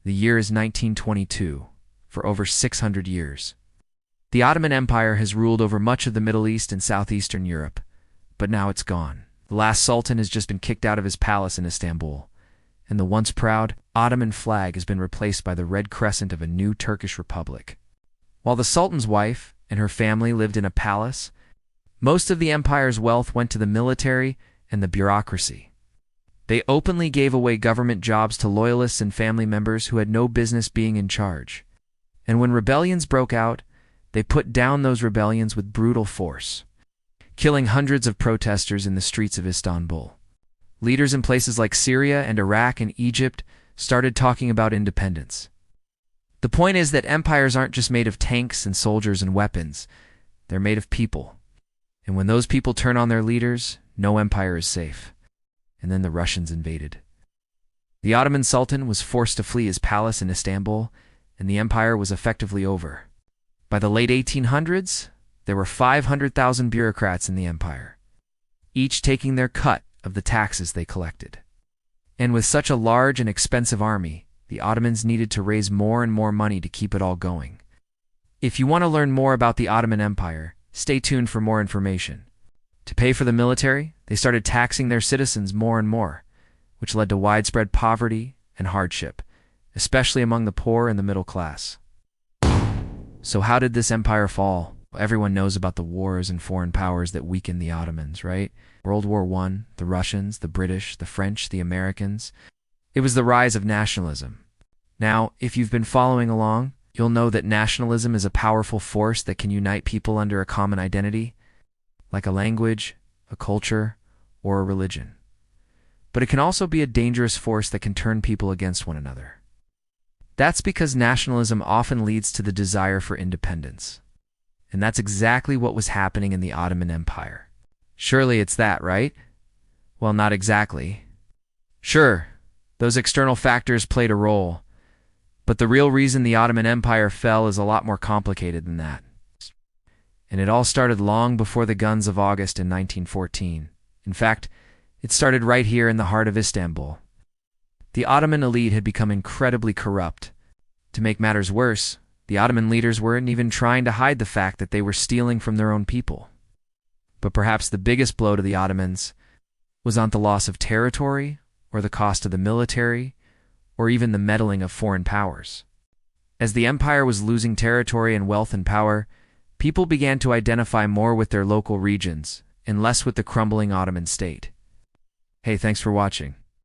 The year is 1922, for over 600 years. The Ottoman Empire has ruled over much of the Middle East and southeastern Europe, but now it's gone. The last sultan has just been kicked out of his palace in Istanbul, and the once proud Ottoman flag has been replaced by the red crescent of a new Turkish republic. While the sultan's wife and her family lived in a palace, most of the empire's wealth went to the military and the bureaucracy. They openly gave away government jobs to loyalists and family members who had no business being in charge. And when rebellions broke out, they put down those rebellions with brutal force, killing hundreds of protesters in the streets of Istanbul. Leaders in places like Syria and Iraq and Egypt started talking about independence. The point is that empires aren't just made of tanks and soldiers and weapons. They're made of people. And when those people turn on their leaders, no empire is safe. And then the Russians invaded. The Ottoman Sultan was forced to flee his palace in Istanbul, and the empire was effectively over. By the late 1800s, there were 500,000 bureaucrats in the empire, each taking their cut of the taxes they collected. And with such a large and expensive army, the Ottomans needed to raise more and more money to keep it all going. If you want to learn more about the Ottoman Empire, stay tuned for more information. To pay for the military, they started taxing their citizens more and more, which led to widespread poverty and hardship, especially among the poor and the middle class. So how did this empire fall? Everyone knows about the wars and foreign powers that weakened the Ottomans, right? World War I, the Russians, the British, the French, the Americans. It was the rise of nationalism. Now, if you've been following along, you'll know that nationalism is a powerful force that can unite people under a common identity, like a language, a culture, or a religion. But it can also be a dangerous force that can turn people against one another. That's because nationalism often leads to the desire for independence. And that's exactly what was happening in the Ottoman Empire. Surely it's that, right? Well, not exactly. Sure, those external factors played a role, but the real reason the Ottoman Empire fell is a lot more complicated than that. And it all started long before the guns of August in 1914. In fact, it started right here in the heart of Istanbul. The Ottoman elite had become incredibly corrupt. To make matters worse, the Ottoman leaders weren't even trying to hide the fact that they were stealing from their own people. But perhaps the biggest blow to the Ottomans was not the loss of territory, or the cost of the military, or even the meddling of foreign powers. As the empire was losing territory and wealth and power, people began to identify more with their local regions and less with the crumbling Ottoman state. Hey, thanks for watching.